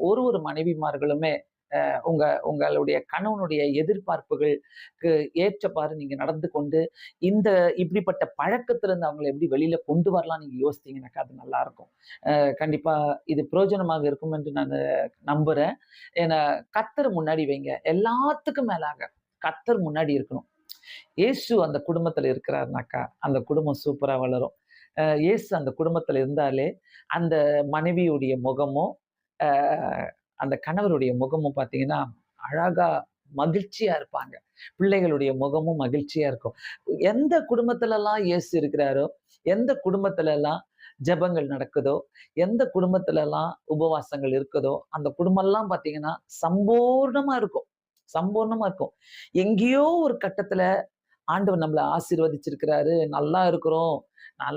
ஒரு ஒரு மனைவிமார்களுமே உங்களுடைய கணவனுடைய எதிர்பார்ப்புகளுக்கு ஏற்றவாறு நீங்க நடந்து கொண்டு, இந்த இப்படிப்பட்ட பழக்கத்திலிருந்து அவங்கள எப்படி வெளியில கொண்டு வரலாம்னு நீங்க யோசித்தீங்கன்னாக்கா, அது நல்லா இருக்கும். கண்டிப்பா இது பிரயோஜனமாக இருக்கும் என்று நானு நம்புறேன். ஏன்னா கர்த்தர் முன்னாடி வைங்க. எல்லாத்துக்கும் மேலாக கர்த்தர் முன்னாடி இருக்கணும். இயேசு அந்த குடும்பத்துல இருக்கிறாருனாக்கா, அந்த குடும்பம் சூப்பரா வளரும். இயேசு அந்த குடும்பத்துல இருந்தாலே, அந்த மனைவியுடைய முகமும், அ அந்த கணவருடைய முகமும் பார்த்தீங்கன்னா, அழகா மகிழ்ச்சியா இருப்பாங்க. பிள்ளைகளுடைய முகமும் மகிழ்ச்சியா இருக்கும். எந்த குடும்பத்துலலாம் இயேசு இருக்கிறாரோ, எந்த குடும்பத்துலலாம் ஜெபங்கள் நடக்குதோ, எந்த குடும்பத்துலலாம் உபவாசங்கள் இருக்குதோ, அந்த குடும்பம்லாம் பார்த்தீங்கன்னா, சம்பூர்ணமா இருக்கும். சம்பூர்ணமா இருக்கும். எங்கேயோ ஒரு கட்டத்துல ஆண்டவர் நம்மள ஆசீர்வதிச்சிருக்கிறாரு. நல்லா இருக்கிறோம்.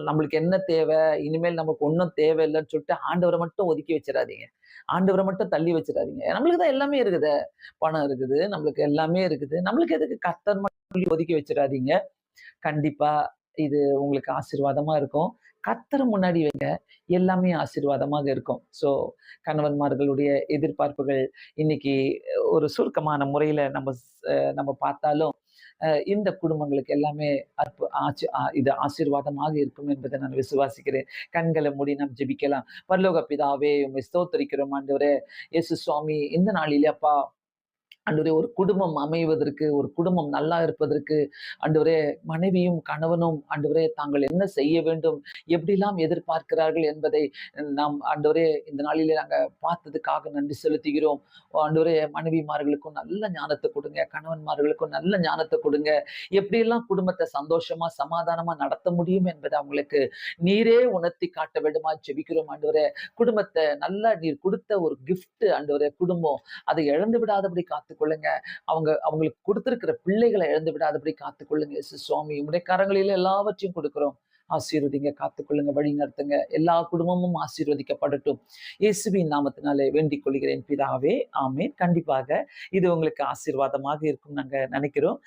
நம்மளுக்கு என்ன தேவை? இனிமேல் நமக்கு ஒண்ணும் தேவையில்லன்னு சொல்லிட்டு ஆண்டவர மட்டும் ஒதுக்கி வச்சிராதீங்க. ஆண்டவர மட்டும் தள்ளி வச்சிராதீங்க. நம்மளுக்கு தான் எல்லாமே இருக்குதே. பணம் இருக்குது. நம்மளுக்கு எல்லாமே இருக்குது. நம்மளுக்கு எதுக்கு கர்த்தர் மட்டும் சொல்லி ஒதுக்கி வச்சிராதீங்க. கண்டிப்பா இது உங்களுக்கு ஆசீர்வாதமா இருக்கும். கர்த்தர முன்னாடி வைங்க. எல்லாமே ஆசீர்வாதமாக இருக்கும். கணவன்மார்களுடைய எதிர்பார்ப்புகள் இன்னைக்கு ஒரு சுருக்கமான முறையில நம்ம பார்த்தாலும், இந்த குடும்பங்களுக்கு எல்லாமே அற்பு ஆசி அ இது ஆசீர்வாதமாக இருக்கும் என்பதை நான் விசுவாசிக்கிறேன். கண்கள மூடி நாம் ஜெபிக்கலாம். பரலோக பிதாவே, உம்மை ஸ்தோத்திரிக்கிறோம் ஆண்டவரே. இயேசு சுவாமி, இந்த நாளிலே அப்பா ஆண்டவரே ஒரு குடும்பம் அமைவதற்கு, ஒரு குடும்பம் நல்லா இருப்பதற்கு, ஆண்டவரே மனைவியும், கணவனும் ஆண்டவரே தாங்கள் என்ன செய்ய வேண்டும்? எப்படிலாம் எதிர்பார்க்கிறார்கள் என்பதை நாம் ஆண்டவரே இந்த நாளிலே நாங்க பார்த்ததுக்காக நன்றி செலுத்துகிறோம். ஆண்டவரே மனைவிமார்களுக்கும் நல்ல ஞானத்த குடுங்க. கணவன்மார்களுக்கும் நல்ல ஞானத்த குடுங்க. எப்படியெல்லாம் குடும்பத்த சந்தோஷமா, சமாதானமா நடத்த முடியும் என்பதை அவங்களுக்கு நீரே உணர்த்தி காட்ட வேண்டுமாய் ஜெபிக்கிறோம் ஆண்டவரே. குடும்பத்த நல்லா நீர் குடுத்த ஒரு கிஃப்ட் ஆண்டவரே குடும்பம். அதை இழந்து விடாதபடி காத்துக்கொள்ளுங்க. அவங்களுக்கு குடுத்திருக்கிற பிள்ளைகள இழந்து விடாதபடி காத்துக்கொள்ளுங்க இயேசு சுவாமி. உம்முடைய கரங்களிலே எல்லாவற்றையும் கொடுக்கிறோம். ஆசீர்வதிங்க, காத்துக்கொள்ளுங்க, வழி நடத்துங்க. எல்லா குடும்பமும் ஆசீர்வதிக்கப்படட்டும். இயேசுவின் நாமத்தினாலே வேண்டிக் கொள்கிறேன் பிதாவே. ஆமென். கண்டிப்பாக இது உங்களுக்கு ஆசீர்வாதமாக இருக்கும் நாங்க நினைக்கிறோம்.